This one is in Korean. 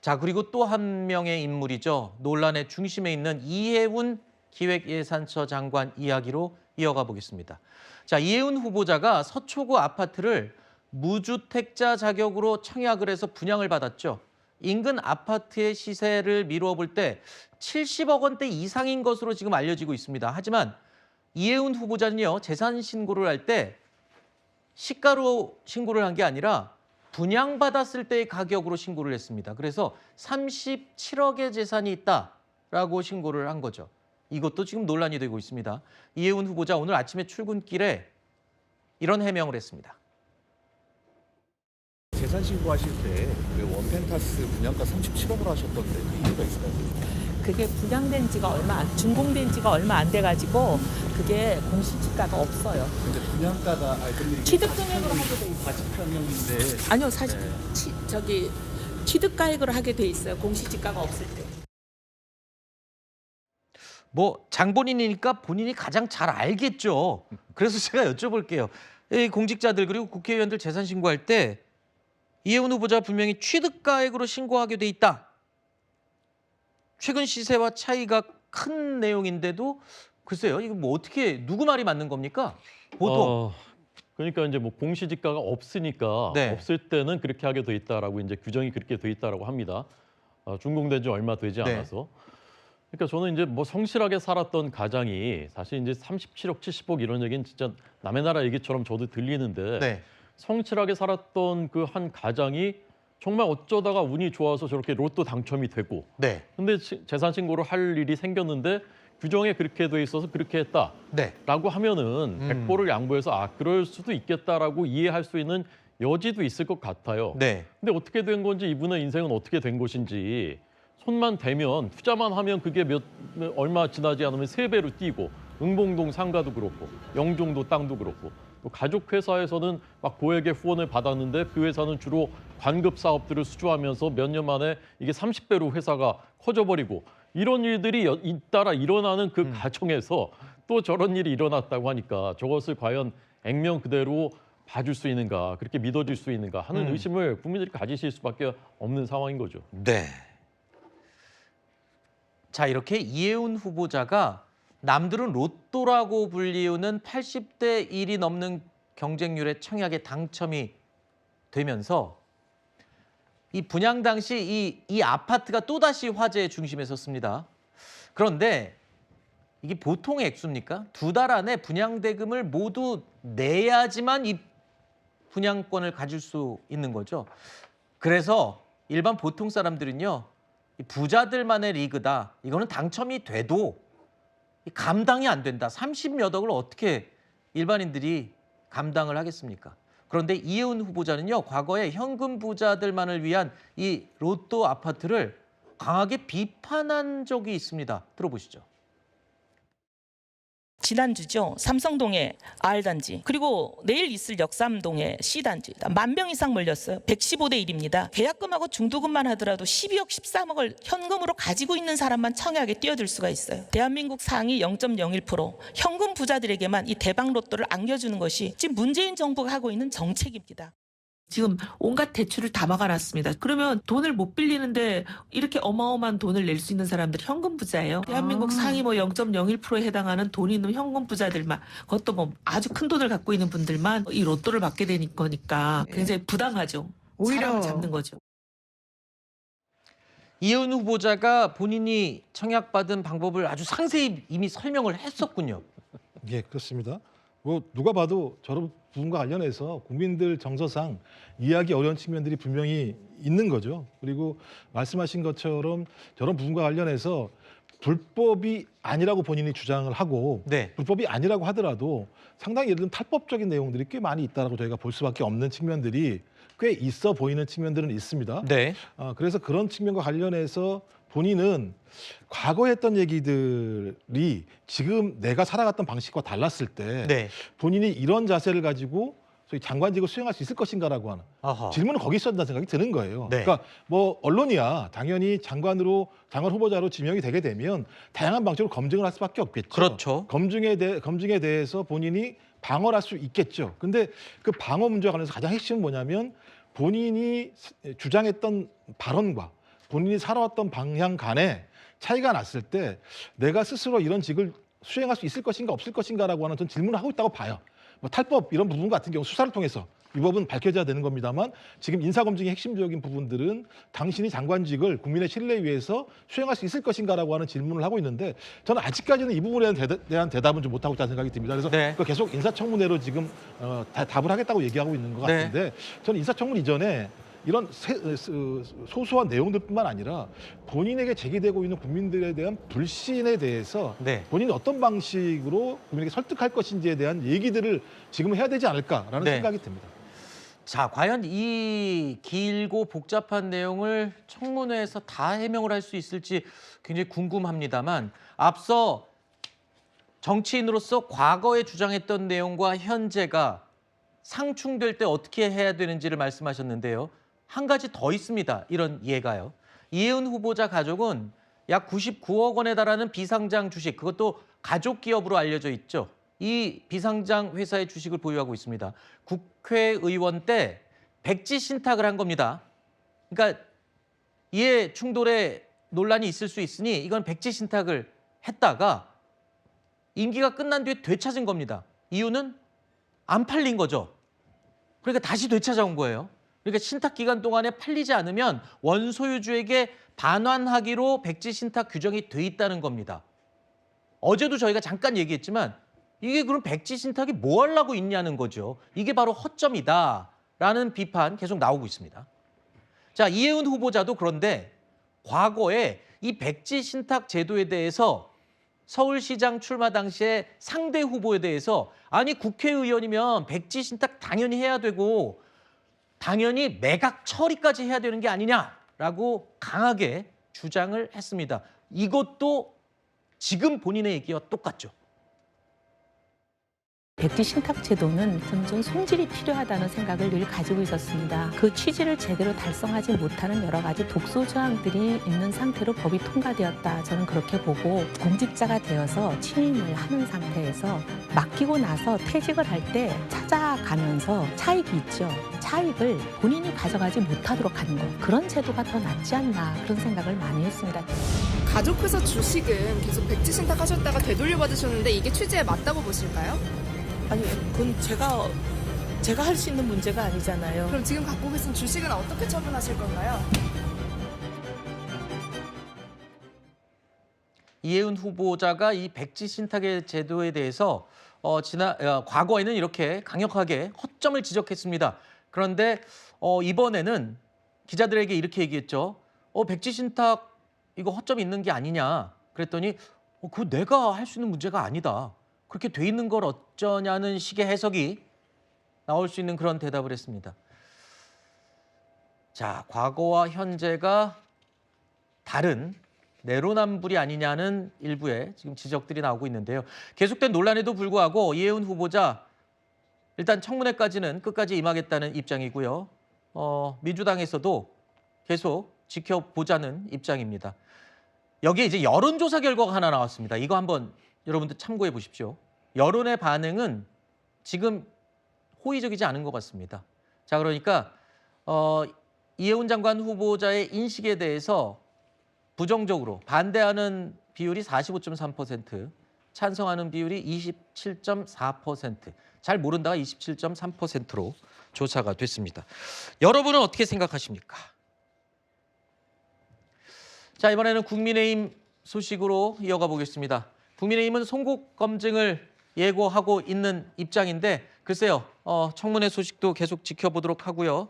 자, 그리고 또 한 명의 인물이죠. 논란의 중심에 있는 이해운 기획예산처 장관 이야기로 이어가 보겠습니다. 자, 이해운 후보자가 서초구 아파트를 무주택자 자격으로 청약을 해서 분양을 받았죠. 인근 아파트의 시세를 미루어 볼 때 70억 원대 이상인 것으로 지금 알려지고 있습니다. 하지만 이해운 후보자는요, 재산 신고를 할 때 시가로 신고를 한 게 아니라 분양받았을 때의 가격으로 신고를 했습니다. 그래서 37억의 재산이 있다라고 신고를 한 거죠. 이것도 지금 논란이 되고 있습니다. 이해운 후보자 오늘 아침에 출근길에 이런 해명을 했습니다. 재산 신고하실 때 왜 원펜타스 분양가 37억으로 하셨던데 그 이유가 있을까요? 그게 분양된 지가 준공된 지가 얼마 안 돼가지고 그게 공시지가가 없어요. 근데 분양가가 취득금액으로 하게 돼 있어요. 40평형인데 아니요, 사실 취득가액으로 하게 돼 있어요. 공시지가가 없을 때. 뭐 장본인이니까 본인이 가장 잘 알겠죠. 그래서 제가 여쭤볼게요. 이 공직자들 그리고 국회의원들 재산 신고할 때 이해운 후보자 분명히 취득가액으로 신고하게 돼 있다. 최근 시세와 차이가 큰 내용인데도 글쎄요, 이거 뭐 어떻게 누구 말이 맞는 겁니까? 보통 그러니까 이제 뭐 공시지가가 없으니까 네. 없을 때는 그렇게 하게 돼 있다라고 이제 규정이 그렇게 돼 있다라고 합니다. 준공된 지 얼마 되지 네. 않아서. 그러니까 저는 이제 뭐 성실하게 살았던 가장이 사실 이제 37억, 70억 이런 얘기는 진짜 남의 나라 얘기처럼 저도 들리는데 네. 성실하게 살았던 그 한 가장이 정말 어쩌다가 운이 좋아서 저렇게 로또 당첨이 되고 네. 근데 재산 신고를 할 일이 생겼는데 규정에 그렇게 돼 있어서 그렇게 했다라고 네. 하면은 백보를 양보해서 그럴 수도 있겠다라고 이해할 수 있는 여지도 있을 것 같아요. 네. 근데 어떻게 된 건지 이분의 인생은 어떻게 된 것인지 손만 대면 투자만 하면 그게 얼마 지나지 않으면 3배로 뛰고 응봉동 상가도 그렇고 영종도 땅도 그렇고 또 가족 회사에서는 막 고액의 후원을 받았는데 그 회사는 주로 관급 사업들을 수주하면서 몇 년 만에 이게 30배로 회사가 커져버리고 이런 일들이 잇따라 일어나는 그 과정에서 또 저런 일이 일어났다고 하니까 저것을 과연 액면 그대로 봐줄 수 있는가, 그렇게 믿어질 수 있는가 하는 의심을 국민들이 가지실 수밖에 없는 상황인 거죠. 네. 자, 이렇게 이해운 후보자가 남들은 로또라고 불리우는 80대 1이 넘는 경쟁률의 청약에 당첨이 되면서 이 분양 당시 이 아파트가 또다시 화제의 중심에 섰습니다. 그런데 이게 보통의 액수입니까? 2달 안에 분양대금을 모두 내야지만 이 분양권을 가질 수 있는 거죠. 그래서 일반 보통 사람들은요, 이 부자들만의 리그다. 이거는 당첨이 돼도 감당이 안 된다. 30몇 억을 어떻게 일반인들이 감당을 하겠습니까? 그런데 이해운 후보자는요, 과거에 현금 부자들만을 위한 이 로또 아파트를 강하게 비판한 적이 있습니다. 들어보시죠. 지난주죠. 삼성동의 R단지 그리고 내일 있을 역삼동의 C단지 10,000명 이상 몰렸어요. 115대 1입니다. 계약금하고 중도금만 하더라도 12억 13억을 현금으로 가지고 있는 사람만 청약에 뛰어들 수가 있어요. 대한민국 상위 0.01% 현금 부자들에게만 이 대박 로또를 안겨주는 것이 지금 문재인 정부가 하고 있는 정책입니다. 지금 온갖 대출을 다 막아놨습니다. 그러면 돈을 못 빌리는데 이렇게 어마어마한 돈을 낼 수 있는 사람들이 현금 부자예요. 대한민국 상위 0.01%에 해당하는 돈 있는 현금 부자들만, 그것도 뭐 아주 큰 돈을 갖고 있는 분들만 이 로또를 받게 되는 거니까 굉장히 부당하죠. 사람을 잡는 거죠. 이해운 후보자가 본인이 청약받은 방법을 아주 상세히 이미 설명을 했었군요. 예, 그렇습니다. 뭐 누가 봐도 저런 부분과 관련해서 국민들 정서상 이해하기 어려운 측면들이 분명히 있는 거죠. 그리고 말씀하신 것처럼 저런 부분과 관련해서 불법이 아니라고 본인이 주장을 하고 네. 불법이 아니라고 하더라도 상당히 예를 들면 탈법적인 내용들이 꽤 많이 있다라고 저희가 볼 수밖에 없는 측면들이 꽤 있어 보이는 측면들은 있습니다. 네. 그래서 그런 측면과 관련해서 본인은 과거에 했던 얘기들이 지금 내가 살아갔던 방식과 달랐을 때 네. 본인이 이런 자세를 가지고 소위 장관직을 수행할 수 있을 것인가라고 하는 아하. 질문은 거기 있었다는 생각이 드는 거예요. 네. 그러니까 뭐 언론이야 당연히 장관 후보자로 지명이 되게 되면 다양한 방식으로 검증을 할 수밖에 없겠죠. 그렇죠. 검증에 대해서 본인이 방어를 할 수 있겠죠. 근데 그 방어 문제와 관련해서 가장 핵심은 뭐냐면 본인이 주장했던 발언과 본인이 살아왔던 방향 간에 차이가 났을 때 내가 스스로 이런 직을 수행할 수 있을 것인가 없을 것인가라고 하는 전 질문을 하고 있다고 봐요. 뭐 탈법 이런 부분 같은 경우 수사를 통해서 이 법은 밝혀져야 되는 겁니다만 지금 인사검증의 핵심적인 부분들은 당신이 장관직을 국민의 신뢰에 위해서 수행할 수 있을 것인가라고 하는 질문을 하고 있는데 저는 아직까지는 이 부분에 대한 대답은 좀 못하고 있다는 생각이 듭니다. 그래서 네. 그거 계속 인사청문회로 지금 답을 하겠다고 얘기하고 있는 것 같은데 저는 인사청문 이전에 이런 소소한 내용들뿐만 아니라 본인에게 제기되고 있는 국민들에 대한 불신에 대해서 네. 본인이 어떤 방식으로 국민에게 설득할 것인지에 대한 얘기들을 지금 해야 되지 않을까라는 네. 생각이 듭니다. 자, 과연 이 길고 복잡한 내용을 청문회에서 다 해명을 할 수 있을지 굉장히 궁금합니다만 앞서 정치인으로서 과거에 주장했던 내용과 현재가 상충될 때 어떻게 해야 되는지를 말씀하셨는데요. 한 가지 더 있습니다. 이런 예가요. 이혜은 후보자 가족은 약 99억 원에 달하는 비상장 주식, 그것도 가족 기업으로 알려져 있죠. 이 비상장 회사의 주식을 보유하고 있습니다. 국회의원 때 백지 신탁을 한 겁니다. 그러니까 이해 충돌의 논란이 있을 수 있으니 이건 백지 신탁을 했다가 임기가 끝난 뒤에 되찾은 겁니다. 이유는 안 팔린 거죠. 그러니까 다시 되찾아온 거예요. 그러니까 신탁 기간 동안에 팔리지 않으면 원소유주에게 반환하기로 백지 신탁 규정이 돼 있다는 겁니다. 어제도 저희가 잠깐 얘기했지만 이게 그럼 백지 신탁이 뭐 하려고 있냐는 거죠. 이게 바로 허점이다라는 비판 계속 나오고 있습니다. 자, 이혜은 후보자도 그런데 과거에 이 백지 신탁 제도에 대해서 서울시장 출마 당시에 상대 후보에 대해서 아니 국회의원이면 백지 신탁 당연히 해야 되고 당연히 매각 처리까지 해야 되는 게 아니냐라고 강하게 주장을 했습니다. 이것도 지금 본인의 얘기와 똑같죠. 백지 신탁 제도는 점점 손질이 필요하다는 생각을 늘 가지고 있었습니다. 그 취지를 제대로 달성하지 못하는 여러 가지 독소 조항들이 있는 상태로 법이 통과되었다. 저는 그렇게 보고 공직자가 되어서 취임을 하는 상태에서 맡기고 나서 퇴직을 할 때 찾아가면서 차익이 있죠. 차익을 본인이 가져가지 못하도록 하는 것. 그런 제도가 더 낫지 않나 그런 생각을 많이 했습니다. 가족회사 주식은 계속 백지 신탁하셨다가 되돌려받으셨는데 이게 취지에 맞다고 보실까요? 아니, 그건 제가 할 수 있는 문제가 아니잖아요. 그럼 지금 갖고 계신 주식은 어떻게 처분하실 건가요? 이혜은 후보자가 이 백지 신탁의 제도에 대해서 과거에는 이렇게 강력하게 허점을 지적했습니다. 그런데 이번에는 기자들에게 이렇게 얘기했죠. 백지 신탁 이거 허점이 있는 게 아니냐. 그랬더니 그거 내가 할 수 있는 문제가 아니다. 그렇게 돼 있는 걸 어쩌냐는 식의 해석이 나올 수 있는 그런 대답을 했습니다. 자, 과거와 현재가 다른 내로남불이 아니냐는 일부의 지금 지적들이 나오고 있는데요. 계속된 논란에도 불구하고 이혜은 후보자 일단 청문회까지는 끝까지 임하겠다는 입장이고요. 민주당에서도 계속 지켜보자는 입장입니다. 여기에 이제 여론조사 결과가 하나 나왔습니다. 이거 한번 여러분들 참고해 보십시오. 여론의 반응은 지금 호의적이지 않은 것 같습니다. 자, 그러니까 이혜훈 장관 후보자의 인식에 대해서 부정적으로 반대하는 비율이 45.3%, 찬성하는 비율이 27.4%, 잘 모른다가 27.3%로 조사가 됐습니다. 여러분은 어떻게 생각하십니까? 자, 이번에는 국민의힘 소식으로 이어가 보겠습니다. 국민의힘은 송국 검증을 예고하고 있는 입장인데 글쎄요, 청문회 소식도 계속 지켜보도록 하고요.